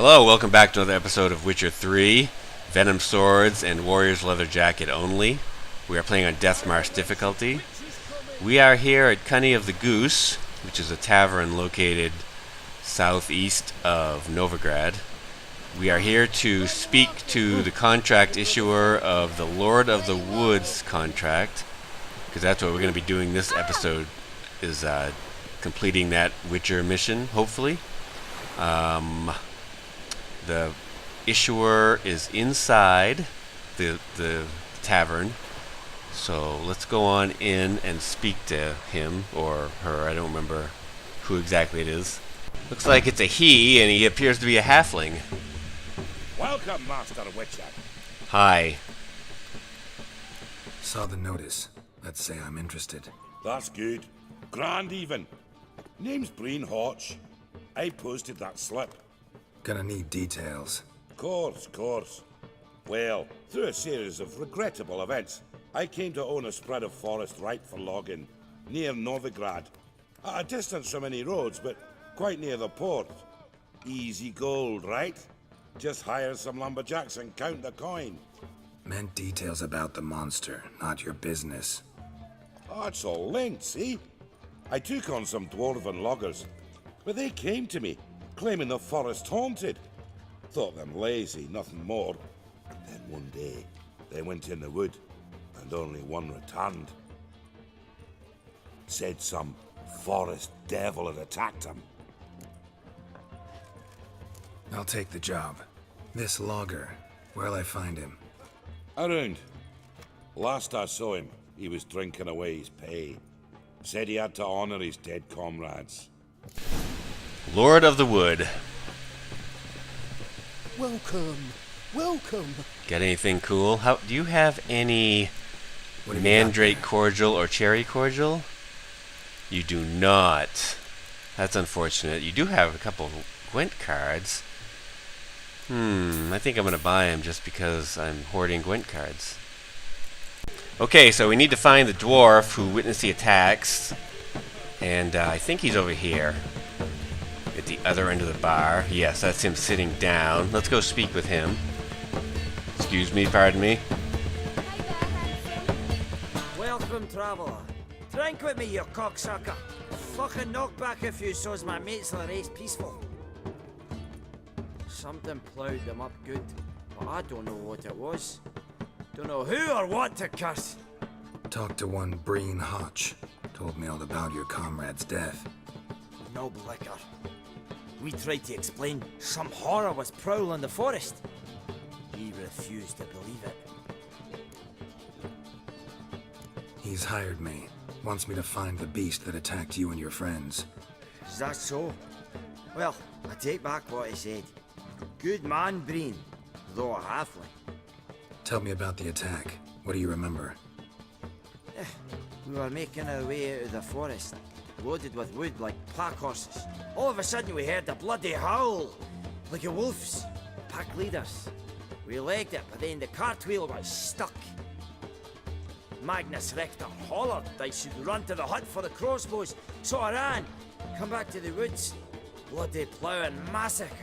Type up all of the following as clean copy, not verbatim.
Hello, welcome back to another episode of Witcher 3, Venom Swords and Warrior's Leather Jacket only. We are playing on Deathmarch difficulty. We are here at Cunny of the Goose, which is a tavern located southeast of Novigrad. We are here to speak to the contract issuer of the Lord of the Woods contract, because that's what we're going to be doing this episode, is completing that Witcher mission, hopefully. The issuer is inside the tavern, so let's go on in and speak to him or her. I don't remember who exactly it is. Looks like it's a he, and he appears to be a halfling. Welcome, Master Witcher. Hi. Saw the notice. Let's say I'm interested. That's good. Grand even. Name's Breen Hotch. I posted that slip. Gonna need details. Course. Well, through a series of regrettable events, I came to own a spread of forest ripe for logging, near Novigrad. At a distance from any roads, but quite near the port. Easy gold, right? Just hire some lumberjacks and count the coin. Meant details about the monster, not your business. Oh, it's all linked, see? I took on some dwarven loggers, but they came to me, claiming the forest haunted. Thought them lazy, nothing more. Then one day, they went in the wood, and only one returned. Said some forest devil had attacked him. I'll take the job. This logger, where'll I find him? Around. Last I saw him, he was drinking away his pay. Said he had to honor his dead comrades. Lord of the Wood. Welcome. Got anything cool? Do you have any What have you got mandrake there? cordial or cherry cordial? You do not. That's unfortunate. You do have a couple of Gwent cards. I think I'm going to buy them just because I'm hoarding Gwent cards. Okay, so we need to find the dwarf who witnessed the attacks. And I think he's over here. At the other end of the bar. Yes, that's him sitting down. Let's go speak with him. Excuse me, pardon me. Welcome, traveller. Drink with me, you cocksucker. Fucking knock back if you so's my mates the race peaceful. Something ploughed them up good, but I don't know what it was. Don't know who or what to curse. Talked to one Breen Hotch. Told me all about your comrade's death. No liquor. We tried to explain some horror was prowling the forest. He refused to believe it. He's hired me. Wants me to find the beast that attacked you and your friends. Is that so? Well, I take back what I said. Good man, Breen, though a halfling. Tell me about the attack. What do you remember? We were making our way out of the forest, loaded with wood like pack horses. All of a sudden we heard a bloody howl, like a wolf's. Pack leaders. We legged it, but then the cartwheel was stuck. Magnus Rector hollered I should run to the hut for the crossbows, so I ran. Come back to the woods. Bloody plough and massacre.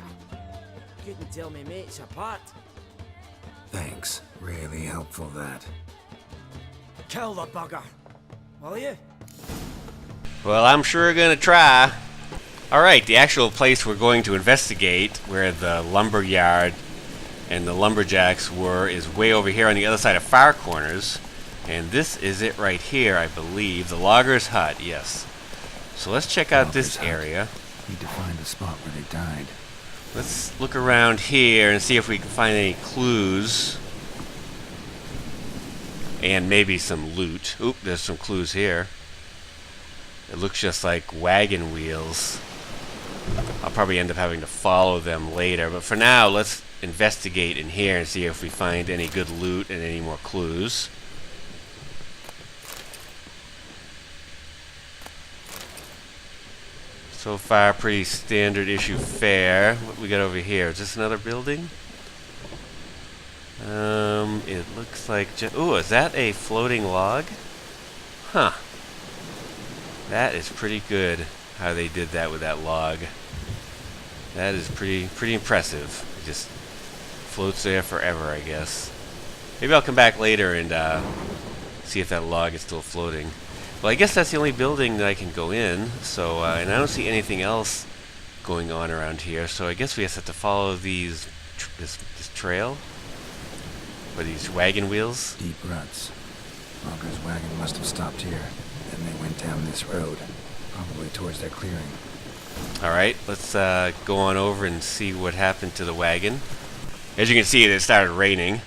Couldn't tell me mates apart. Thanks. Really helpful, that. Kill the bugger. Will you? Well, I'm sure gonna try. Alright, the actual place we're going to investigate, where the lumber yard and the lumberjacks were, is way over here on the other side of Far Corners. And this is it right here, I believe. The logger's hut, yes. So let's check out this area. Need to find the spot where they died. Let's look around here and see if we can find any clues. And maybe some loot. Oop, there's some clues here. It looks just like wagon wheels. I'll probably end up having to follow them later. But for now, let's investigate in here and see if we find any good loot and any more clues. So far, pretty standard issue fare. What we got over here? Is this another building? It looks like... Ooh, is that a floating log? Huh. That is pretty good, how they did that with that log. That is pretty impressive. It just floats there forever, I guess. Maybe I'll come back later and see if that log is still floating. Well, I guess that's the only building that I can go in. So, and I don't see anything else going on around here. So I guess we just have to follow these this trail, or these wagon wheels. Deep ruts. Logger's wagon must have stopped here. Then they went down this road, probably towards their clearing. All right, let's go on over and see what happened to the wagon. As you can see, it started raining.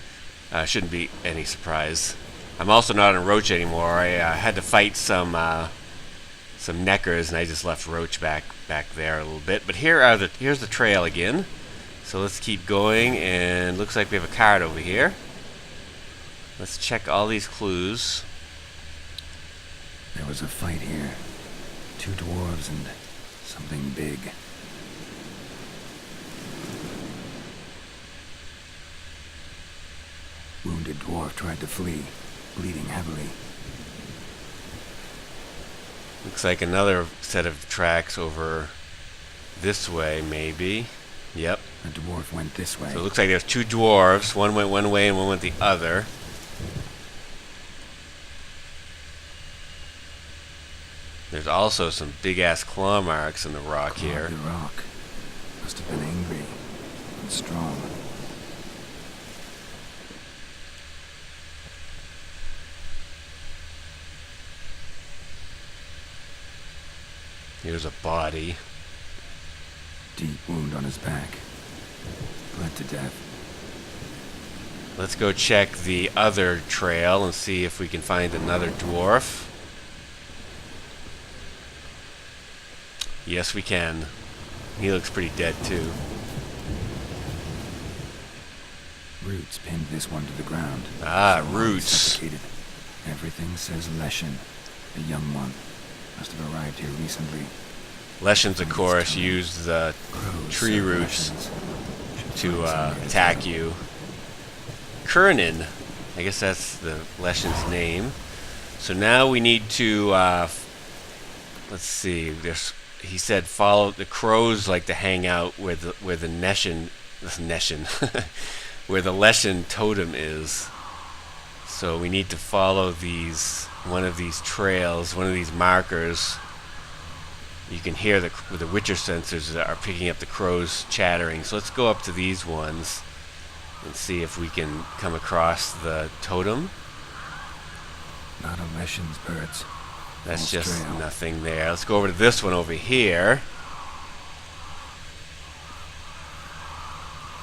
Shouldn't be any surprise. I'm also not on Roach anymore. I had to fight some neckers, and I just left Roach back there a little bit. But here's the trail again. So let's keep going, and looks like we have a card over here. Let's check all these clues. There was a fight here. 2 dwarves and something big. Wounded dwarf tried to flee, bleeding heavily. Looks like another set of tracks over this way, maybe. Yep. The dwarf went this way. So it looks like there's 2 dwarves. One went one way and one went the other. There's also some big-ass claw marks in the rock here. The rock must have been angry and strong. Here's a body. Deep wound on his back. Bled to death. Let's go check the other trail and see if we can find another dwarf. Yes, we can. He looks pretty dead, too. Roots pinned this one to the ground. Ah, So Roots. suffocated. Everything says Leshen, the young one. Must have arrived here recently. Leshens, of course, use the Crows tree say roots Leshens should to find somewhere to attack settle. you. Kernan. I guess that's the Leshen's name. So now we need to, let's see, he said follow, the crows like to hang out where the Neshen, where the Leshen totem is. So we need to follow one of these trails, one of these markers. You can hear the Witcher sensors that are picking up the crows chattering. So let's go up to these ones and see if we can come across the totem. Not a Leshen's birds. That's False just trail. nothing there. Let's go over to this one over here.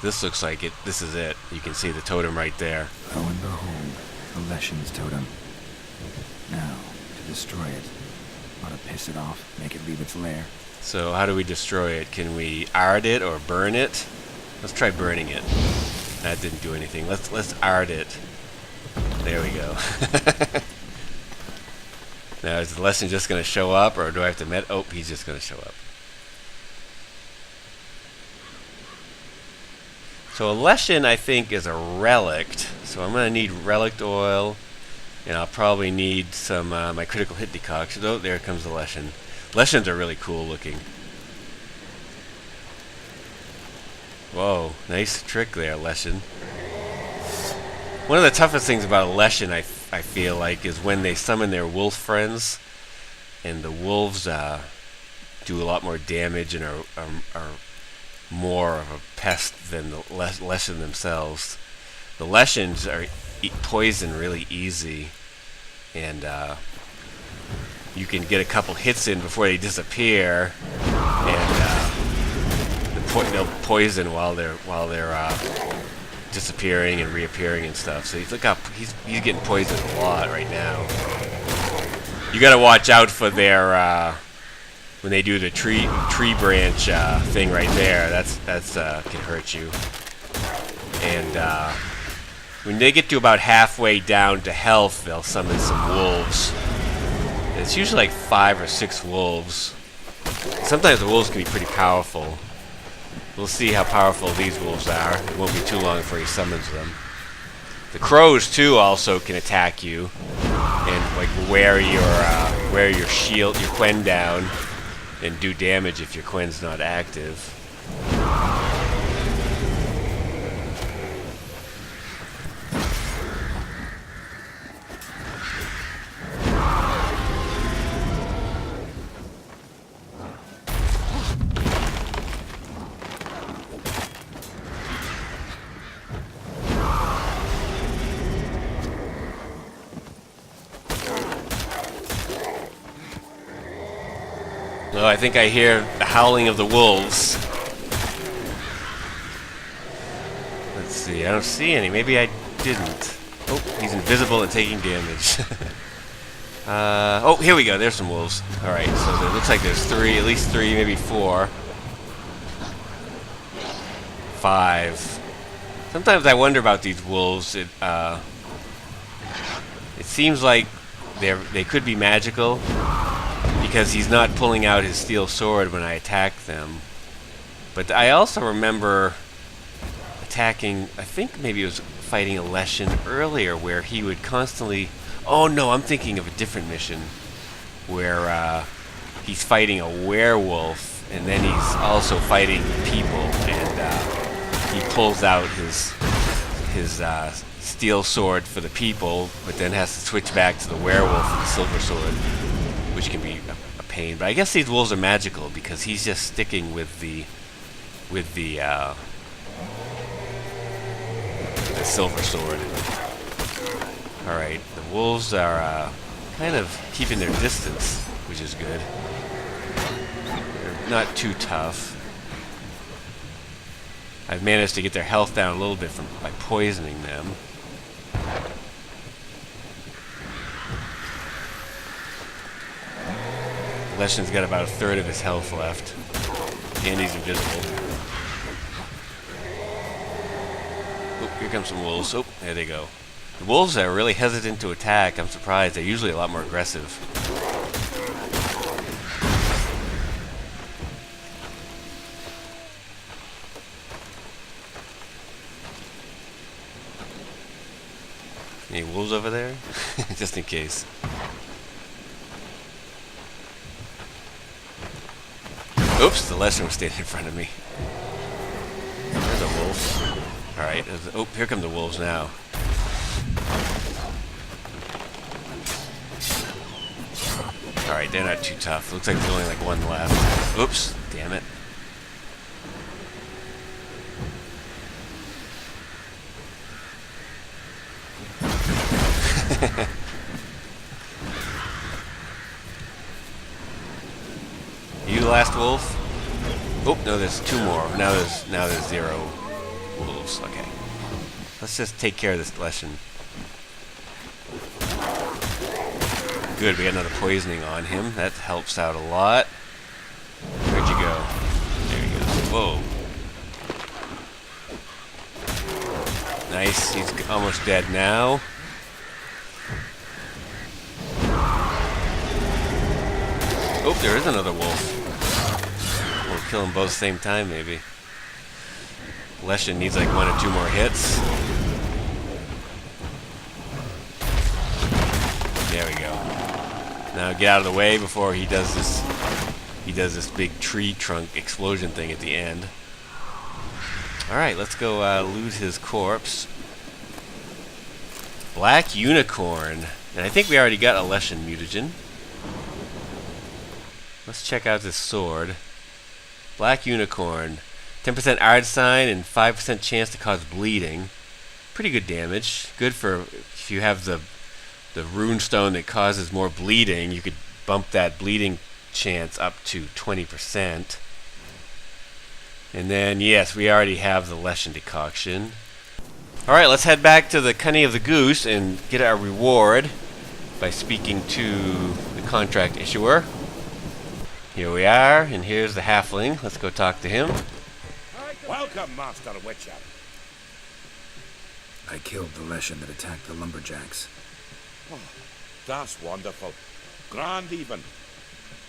This looks like it. This is it. You can see the totem right there. Lo and behold, the Leshen's totem. Now, to destroy it. Want to piss it off, make it leave its lair. So how do we destroy it? Can we art it or burn it? Let's try burning it. That didn't do anything. Let's art it. There we go. Now is the Leshen just going to show up, or do I have to Oh, he's just going to show up. So a Leshen, I think, is a relict. So I'm going to need relict oil, and I'll probably need some my critical hit decoction. Oh, there comes the Leshen. Leshens are really cool looking. Whoa, nice trick there, Leshen. One of the toughest things about a Leshen, I feel like, is when they summon their wolf friends, and the wolves do a lot more damage and are more of a pest than the Leshen themselves. The Leshens eat poison really easy, and you can get a couple hits in before they disappear, and they'll poison while they're disappearing and reappearing and stuff. So look how he's getting poisoned a lot right now. You got to watch out for their when they do the tree branch thing right there. That's can hurt you. And when they get to about halfway down to health, they'll summon some wolves. It's usually like 5 or 6 wolves. Sometimes the wolves can be pretty powerful. We'll see how powerful these wolves are. It won't be too long before he summons them. The crows too also can attack you and like wear your shield, your Quen down, and do damage if your Quen's not active. Oh, I think I hear the howling of the wolves. Let's see, I don't see any. Maybe I didn't. Oh, he's invisible and taking damage. Oh, here we go. There's some wolves. Alright, so it looks like there's three, at least three, maybe four. 5. Sometimes I wonder about these wolves. It seems like they could be magical because he's not pulling out his steel sword when I attack them. But I also remember attacking, I think maybe it was fighting a Leshen earlier where he would constantly... Oh no, I'm thinking of a different mission where he's fighting a werewolf and then he's also fighting people, and he pulls out his steel sword for the people, but then has to switch back to the werewolf and the silver sword, which can be a pain. But I guess these wolves are magical because he's just sticking with the silver sword. Alright, the wolves are kind of keeping their distance, which is good. They're not too tough. I've managed to get their health down a little bit by poisoning them. Leshen's got about 1/3 of his health left, and he's invisible. Oh, here comes some wolves. Oh, there they go. The wolves are really hesitant to attack. I'm surprised. They're usually a lot more aggressive. Any wolves over there? Just in case. Oops, the Leshen was standing in front of me. There's a wolf. Alright, oh, here come the wolves now. Alright, they're not too tough. Looks like there's only like one left. Oops, damn it. You the last wolf? Oh, no, there's 2 more. Now there's 0 wolves. Okay. Let's just take care of this Leshen. Good, we got another poisoning on him. That helps out a lot. Where'd you go? There he goes. Whoa. Nice, he's almost dead now. Oh, there is another wolf. We'll kill them both at the same time, maybe. Leshen needs like 1 or 2 more hits. There we go. Now get out of the way before he does this big tree trunk explosion thing at the end. Alright, let's go loot his corpse. Black Unicorn. And I think we already got a Leshen mutagen. Let's check out this sword. Black Unicorn. 10% Ardsign and 5% chance to cause bleeding. Pretty good damage. Good for if you have the rune stone that causes more bleeding, you could bump that bleeding chance up to 20%. And then, yes, we already have the Leshen decoction. Alright, let's head back to the Cunny of the Goose and get our reward by speaking to the contract issuer. Here we are, and here's the halfling. Let's go talk to him. Welcome, Master Witcher. I killed the Leshen that attacked the lumberjacks. Oh, that's wonderful. Grand even.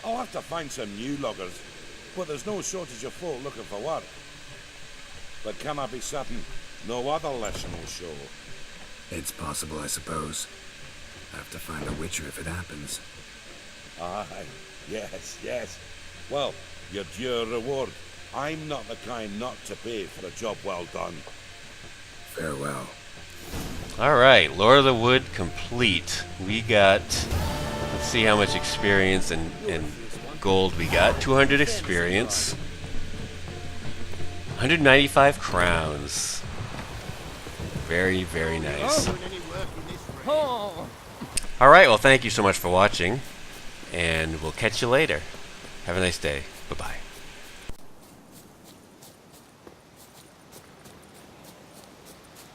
I'll have to find some new loggers, but there's no shortage of folk looking for work. But can I be certain no other Leshen will show? It's possible, I suppose. I have to find a Witcher if it happens. Aye, yes. Well, your due reward. I'm not the kind not to pay for a job well done. Farewell. Alright, Lord of the Wood complete. We got, let's see how much experience and gold we got. 200 experience. 195 crowns. Very, very nice. Alright, well thank you so much for watching, and we'll catch you later. Have a nice day. Bye-bye.